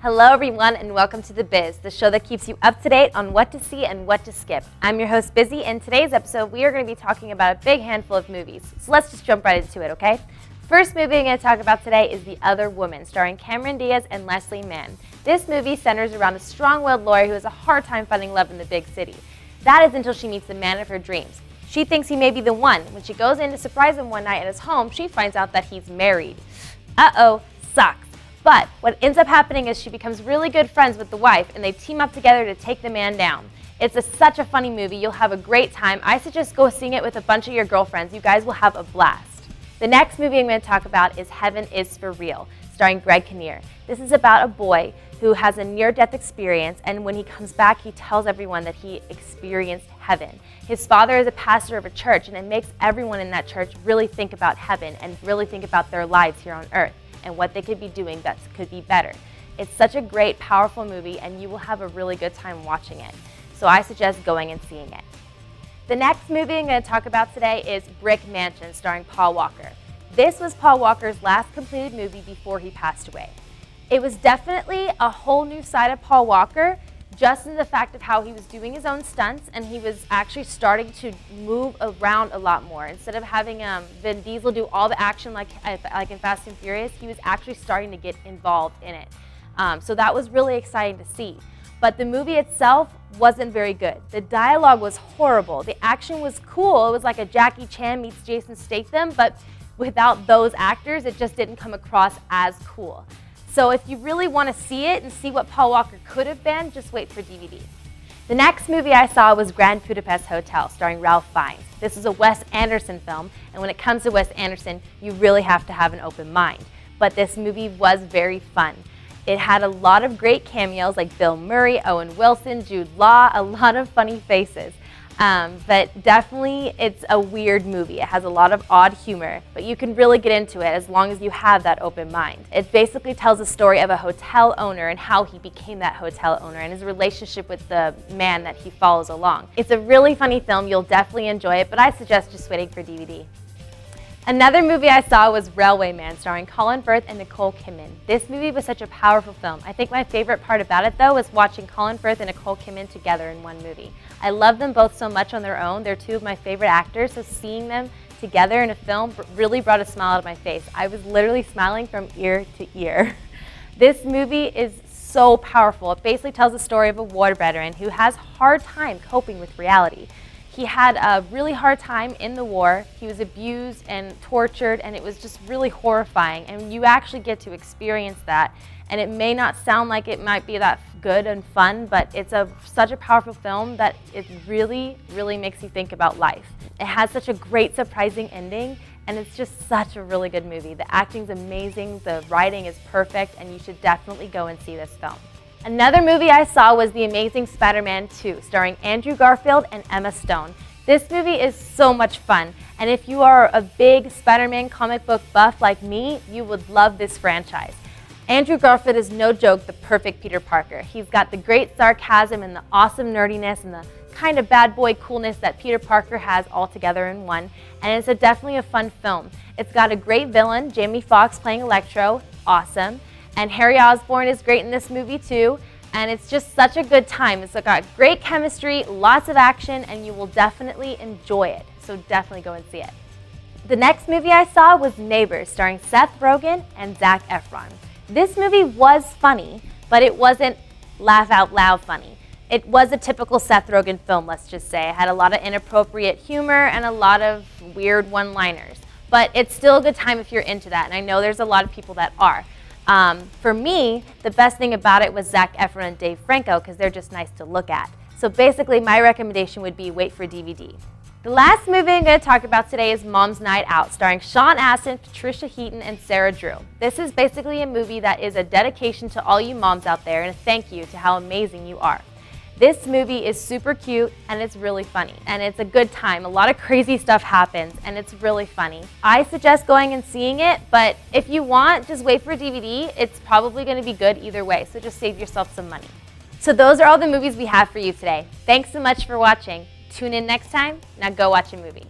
Hello everyone and welcome to The Biz, the show that keeps you up to date on what to see and what to skip. I'm your host Busy, and today's episode we are going to be talking about a big handful of movies. So let's just jump right into it, okay? First movie I'm going to talk about today is The Other Woman, starring Cameron Diaz and Leslie Mann. This movie centers around a strong-willed lawyer who has a hard time finding love in the big city. That is until she meets the man of her dreams. She thinks he may be the one. When she goes in to surprise him one night at his home, she finds out that he's married. Uh-oh, sucks. But what ends up happening is she becomes really good friends with the wife, and they team up together to take the man down. It's such a funny movie. You'll have a great time. I suggest go seeing it with a bunch of your girlfriends. You guys will have a blast. The next movie I'm going to talk about is Heaven is for Real, starring Greg Kinnear. This is about a boy who has a near-death experience, and when he comes back, he tells everyone that he experienced heaven. His father is a pastor of a church, and it makes everyone in that church really think about heaven and really think about their lives here on earth and what they could be doing that could be better. It's such a great, powerful movie, and you will have a really good time watching it. So I suggest going and seeing it. The next movie I'm going to talk about today is Brick Mansion, starring Paul Walker. This was Paul Walker's last completed movie before he passed away. It was definitely a whole new side of Paul Walker, just in the fact of how he was doing his own stunts, and he was actually starting to move around a lot more. Instead of having Vin Diesel do all the action like in Fast and Furious, he was actually starting to get involved in it. So that was really exciting to see. But the movie itself wasn't very good. The dialogue was horrible. The action was cool. It was like a Jackie Chan meets Jason Statham, but without those actors, it just didn't come across as cool. So if you really want to see it and see what Paul Walker could have been, just wait for DVD. The next movie I saw was Grand Budapest Hotel, starring Ralph Fiennes. This is a Wes Anderson film, and when it comes to Wes Anderson, you really have to have an open mind. But this movie was very fun. It had a lot of great cameos like Bill Murray, Owen Wilson, Jude Law, a lot of funny faces. But definitely it's a weird movie. It has a lot of odd humor, but you can really get into it as long as you have that open mind. It basically tells the story of a hotel owner and how he became that hotel owner and his relationship with the man that he follows along. It's a really funny film. You'll definitely enjoy it, but I suggest just waiting for DVD. Another movie I saw was Railway Man, starring Colin Firth and Nicole Kidman. This movie was such a powerful film. I think my favorite part about it, though, was watching Colin Firth and Nicole Kidman together in one movie. I love them both so much on their own. They're two of my favorite actors, so seeing them together in a film really brought a smile to my face. I was literally smiling from ear to ear. This movie is so powerful. It basically tells the story of a war veteran who has a hard time coping with reality. He had a really hard time in the war. He was abused and tortured, and it was just really horrifying. And you actually get to experience that. And it may not sound like it might be that good and fun, but it's such a powerful film that it really, really makes you think about life. It has such a great, surprising ending, and it's just such a really good movie. The acting's amazing, the writing is perfect, and you should definitely go and see this film. Another movie I saw was The Amazing Spider-Man 2, starring Andrew Garfield and Emma Stone. This movie is so much fun, and if you are a big Spider-Man comic book buff like me, you would love this franchise. Andrew Garfield is no joke the perfect Peter Parker. He's got the great sarcasm and the awesome nerdiness and the kind of bad boy coolness that Peter Parker has all together in one, and it's definitely a fun film. It's got a great villain, Jamie Foxx playing Electro, awesome. And Harry Osborn is great in this movie too, and it's just such a good time. It's got great chemistry, lots of action, and you will definitely enjoy it. So definitely go and see it. The next movie I saw was Neighbors, starring Seth Rogen and Zac Efron. This movie was funny, but it wasn't laugh out loud funny. It was a typical Seth Rogen film, let's just say. It had a lot of inappropriate humor and a lot of weird one-liners. But it's still a good time if you're into that, and I know there's a lot of people that are. For me, the best thing about it was Zac Efron and Dave Franco because they're just nice to look at. So basically, my recommendation would be wait for DVD. The last movie I'm going to talk about today is Mom's Night Out, starring Sean Astin, Patricia Heaton, and Sarah Drew. This is basically a movie that is a dedication to all you moms out there and a thank you to how amazing you are. This movie is super cute and it's really funny and it's a good time. A lot of crazy stuff happens and it's really funny. I suggest going and seeing it, but if you want, just wait for DVD. It's probably going to be good either way, so just save yourself some money. So those are all the movies we have for you today. Thanks so much for watching. Tune in next time. Now go watch a movie.